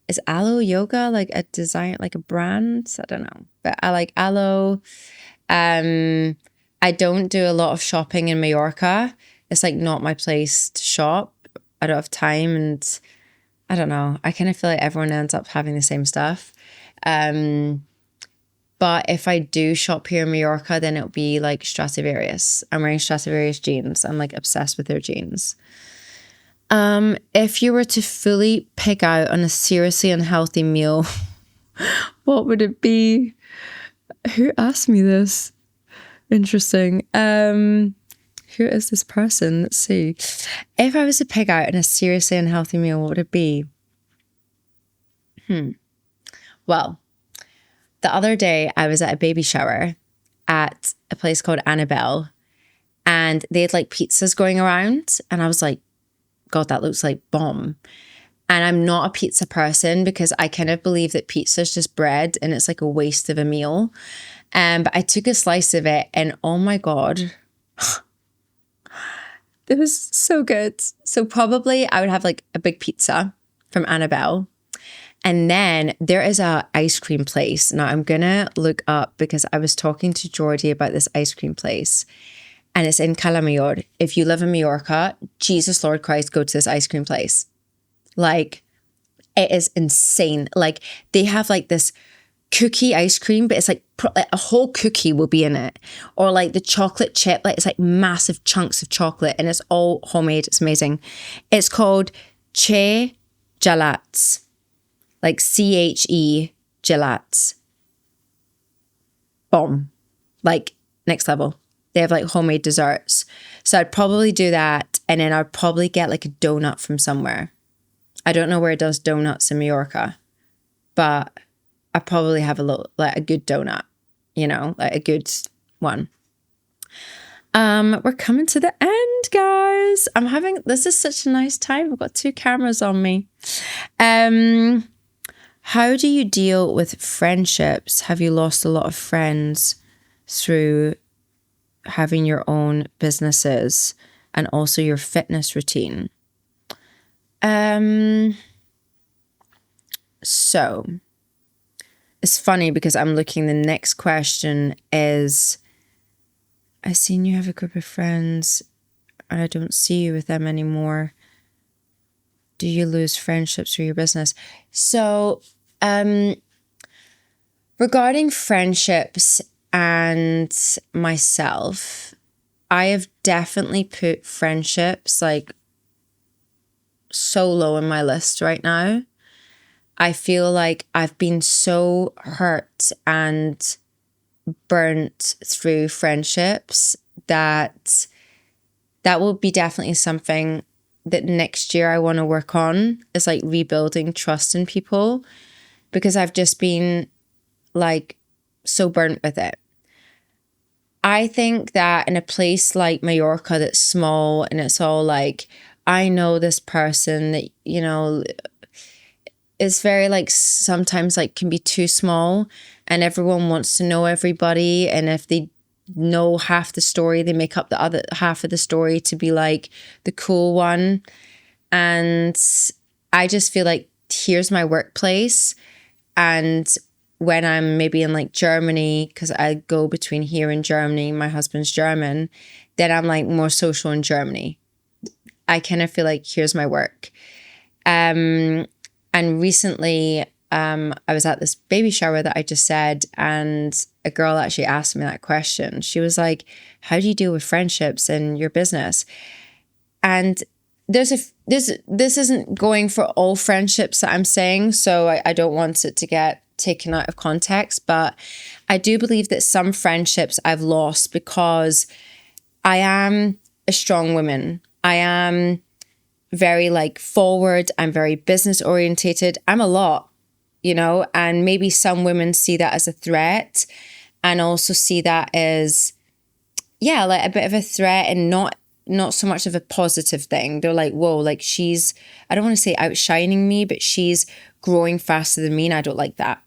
is Aloe Yoga like a design, like a brand? I don't know, but I like Aloe. I don't do a lot of shopping in Mallorca. It's like not my place to shop. I don't have time, and I don't know. I kind of feel like everyone ends up having the same stuff. But if I do shop here in Mallorca, then it'll be like Stradivarius. I'm wearing Stradivarius jeans. I'm like obsessed with their jeans. If you were to fully pick out on a seriously unhealthy meal, what would it be? Who asked me this? Interesting. Who is this person? Let's see. If I was to pick out on a seriously unhealthy meal, what would it be? Well, the other day I was at a baby shower at a place called Annabelle, and they had like pizzas going around, and I was like, God, that looks like bomb. And I'm not a pizza person because I kind of believe that pizza is just bread and it's like a waste of a meal. But I took a slice of it and oh my God, it was so good. So probably I would have like a big pizza from Annabelle. And then there is a ice cream place. Now I'm going to look up because I was talking to Jordy about this ice cream place. And it's in Calamayor. If you live in Mallorca, Jesus Lord Christ, go to this ice cream place. Like, it is insane. Like, they have like this cookie ice cream, but it's like a whole cookie will be in it. Or like the chocolate chip, like it's like massive chunks of chocolate and it's all homemade. It's amazing. It's called Che Gelats. Like CHE Gelats. Bomb. Like, next level. They have like homemade desserts. So I'd probably do that. And then I'd probably get like a donut from somewhere. I don't know where it does donuts in Mallorca. but I probably have a good donut, like a good one. We're coming to the end, guys. This is such a nice time. I've got 2 cameras on me. How do you deal with friendships? Have you lost a lot of friends through having your own businesses and also your fitness routine? So it's funny because I'm looking, the next question is, I seen you have a group of friends and I don't see you with them anymore. Do you lose friendships through your business? So, regarding friendships and myself, I have definitely put friendships like so low in my list right now. I feel like I've been so hurt and burnt through friendships that will be definitely something that next year I want to work on, is like rebuilding trust in people, because I've just been like so burnt with it. I think that in a place like Mallorca that's small and it's all like, I know this person that, it's very like sometimes like can be too small and everyone wants to know everybody. And if they know half the story, they make up the other half of the story to be like the cool one. And I just feel like here's my workplace. And when I'm maybe in like Germany, because I go between here and Germany, my husband's German, then I'm like more social in Germany. I kind of feel like here's my work. And recently, I was at this baby shower that I just said, and a girl actually asked me that question. She was like, how do you deal with friendships in your business? And this isn't going for all friendships that I'm saying, so I don't want it to get taken out of context, but I do believe that some friendships I've lost because I am a strong woman. I am very like forward. I'm very business orientated. I'm a lot, and maybe some women see that as a threat and also see that as, like a bit of a threat and not so much of a positive thing. They're like, whoa, like she's, I don't want to say outshining me, but she's growing faster than me and I don't like that.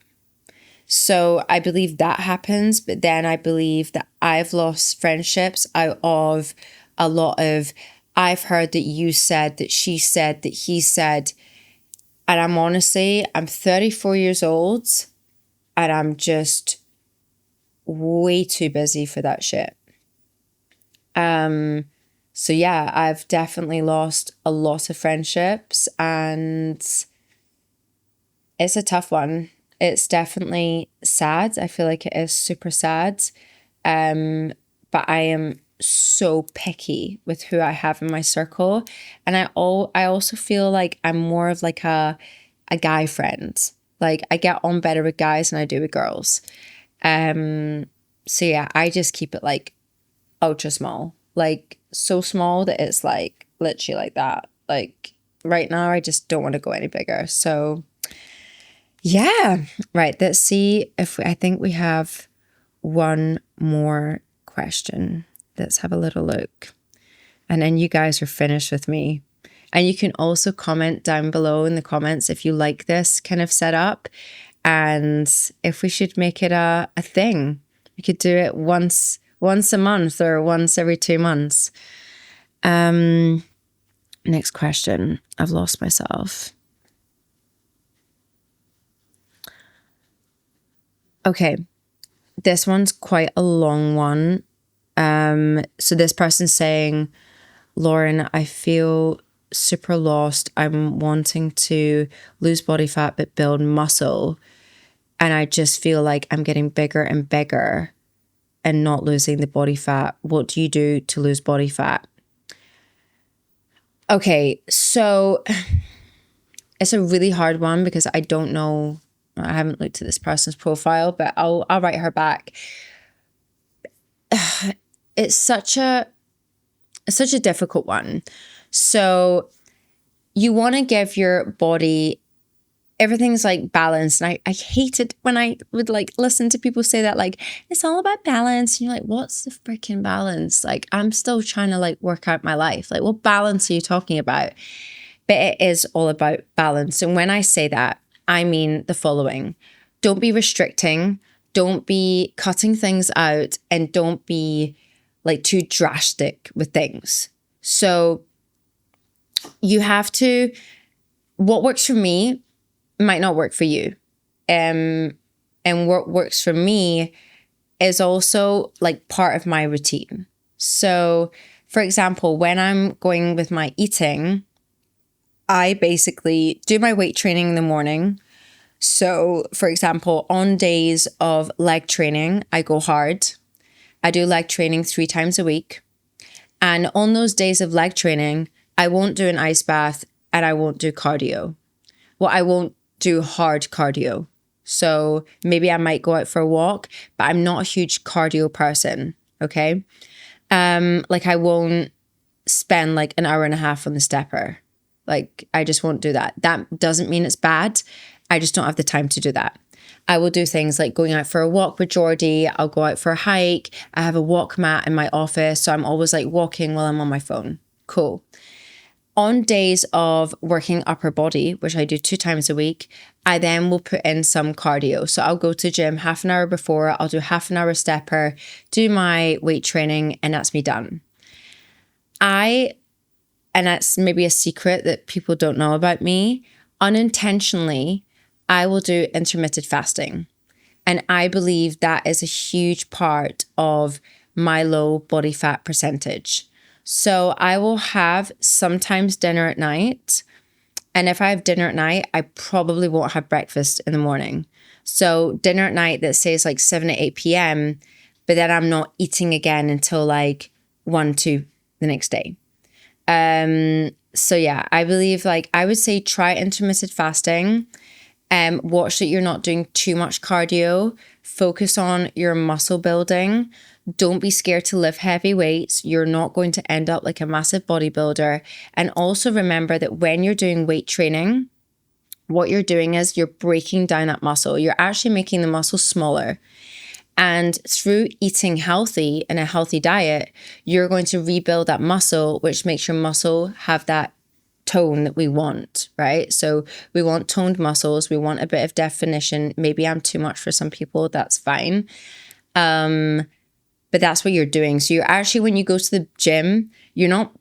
So I believe that happens, but then I believe that I've lost friendships out of a lot of, I've heard that you said, that she said, that he said. And I'm 34 years old and I'm just way too busy for that shit. So yeah, I've definitely lost a lot of friendships and it's a tough one. It's definitely sad. I feel like it is super sad. But I am so picky with who I have in my circle. And I also feel like I'm more of like a guy friend. Like I get on better with guys than I do with girls. So yeah, I just keep it like ultra small. Like so small that it's like literally like that. Like right now I just don't want to go any bigger. So yeah, right. Let's see if I think we have one more question. Let's have a little look. And then you guys are finished with me. And you can also comment down below in the comments if you like this kind of setup and if we should make it a thing. We could do it once a month or once every 2 months. Next question. I've lost myself. Okay, this one's quite a long one. So this person's saying, Lauren, I feel super lost. I'm wanting to lose body fat but build muscle. And I just feel like I'm getting bigger and bigger and not losing the body fat. What do you do to lose body fat? Okay, so it's a really hard one because I don't know. I haven't looked at this person's profile, but I'll write her back. It's such a difficult one. So you want to give your body everything's like balanced. And I hated when I would like listen to people say that, like, it's all about balance. And you're like, what's the freaking balance? Like, I'm still trying to like work out my life. Like, what balance are you talking about? But it is all about balance. And when I say that, I mean the following. Don't be restricting. Don't be cutting things out, and don't be like too drastic with things. So you have to, what works for me might not work for you. And what works for me is also like part of my routine. So for example, when I'm going with my eating, I basically do my weight training in the morning. So for example, on days of leg training, I go hard. I do leg training 3 times a week. And on those days of leg training, I won't do an ice bath and I won't do cardio. Well, I won't do hard cardio. So maybe I might go out for a walk, but I'm not a huge cardio person. Okay. Like I won't spend like an hour and a half on the stepper. Like I just won't do that. That doesn't mean it's bad. I just don't have the time to do that. I will do things like going out for a walk with Geordie. I'll go out for a hike. I have a walk mat in my office. So I'm always like walking while I'm on my phone. Cool. On days of working upper body, which I do 2 times a week, I then will put in some cardio. So I'll go to the gym half an hour before. I'll do half an hour stepper, do my weight training, and that's me done. And that's maybe a secret that people don't know about me, unintentionally, I will do intermittent fasting. And I believe that is a huge part of my low body fat percentage. So I will have sometimes dinner at night. And if I have dinner at night, I probably won't have breakfast in the morning. So dinner at night that says like 7 to 8 p.m., but then I'm not eating again until like 1, 2 the next day. So yeah, I believe like I would say try intermittent fasting. Watch that you're not doing too much cardio. Focus on your muscle building. Don't be scared to lift heavy weights. You're not going to end up like a massive bodybuilder. And also remember that when you're doing weight training, what you're doing is you're breaking down that muscle. You're actually making the muscle smaller. And through eating healthy and a healthy diet, you're going to rebuild that muscle, which makes your muscle have that tone that we want, right? So we want toned muscles. We want a bit of definition. Maybe I'm too much for some people. That's fine. But that's what you're doing. So you're actually, when you go to the gym, you're not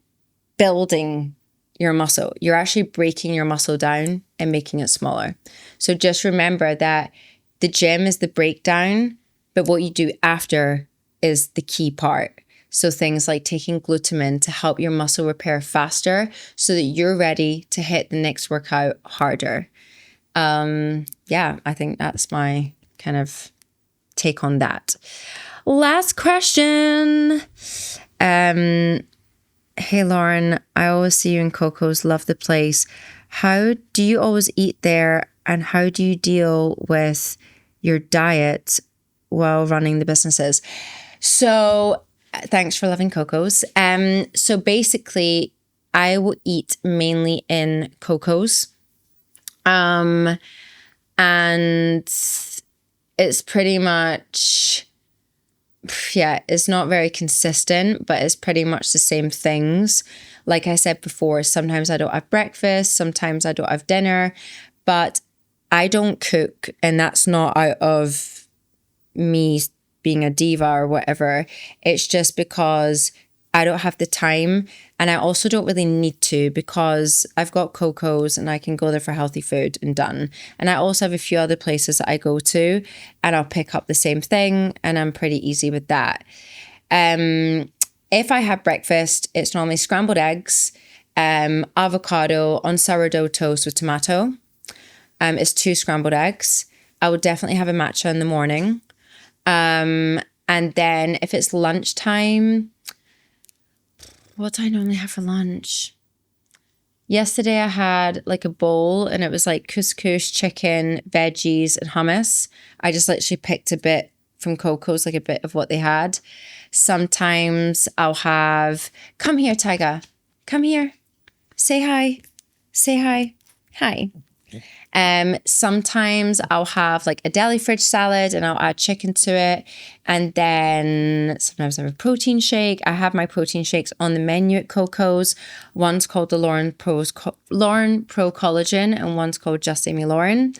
building your muscle. You're actually breaking your muscle down and making it smaller. So just remember that the gym is the breakdown, but what you do after is the key part. So things like taking glutamine to help your muscle repair faster so that you're ready to hit the next workout harder. Yeah, I think that's my kind of take on that. Last question. Hey, Lauren, I always see you in Coco's. Love the place. How do you always eat there? And how do you deal with your diet while running the businesses? So thanks for loving Coco's. So basically, I will eat mainly in Coco's. And it's pretty much, yeah, it's not very consistent, but it's pretty much the same things. Like I said before, sometimes I don't have breakfast, sometimes I don't have dinner, but I don't cook, and that's not out of me being a diva or whatever. It's just because I don't have the time, and I also don't really need to because I've got Coco's and I can go there for healthy food and done. And I also have a few other places that I go to and I'll pick up the same thing, and I'm pretty easy with that. If I have breakfast, it's normally scrambled eggs, avocado on sourdough toast with tomato. It's 2 scrambled eggs. I would definitely have a matcha in the morning. And then if it's lunchtime, what do I normally have for lunch? Yesterday I had like a bowl and it was like couscous, chicken, veggies, and hummus. I just literally picked a bit from Coco's, like a bit of what they had. Sometimes I'll have, come here, Tyga, come here, say hi, say hi, hi. Sometimes I'll have like a deli fridge salad and I'll add chicken to it. And then sometimes I have a protein shake. I have my protein shakes on the menu at Coco's. One's called the Lauren Pro Collagen and one's called Just Amy Lauren.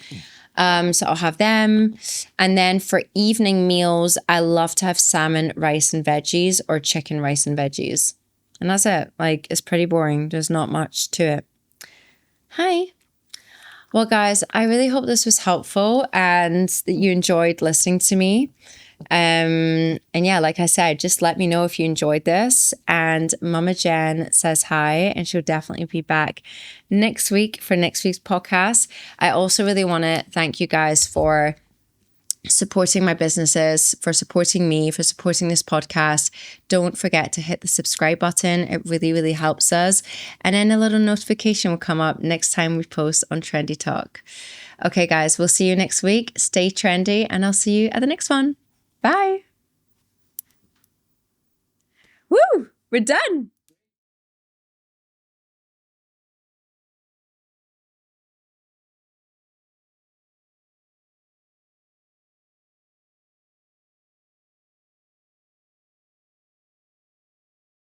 So I'll have them. And then for evening meals, I love to have salmon, rice and veggies or chicken, rice and veggies. And that's it. Like, it's pretty boring. There's not much to it. Hi. Well, guys, I really hope this was helpful and that you enjoyed listening to me. And yeah, like I said, just let me know if you enjoyed this. And Mama Jen says hi, and she'll definitely be back next week for next week's podcast. I also really want to thank you guys for supporting my businesses, for supporting me, for supporting this podcast. Don't forget to hit the subscribe button. It really, really helps us. And then a little notification will come up next time we post on Trendy Talk. Okay, guys, we'll see you next week. Stay trendy, and I'll see you at the next one. Bye. Woo! We're done.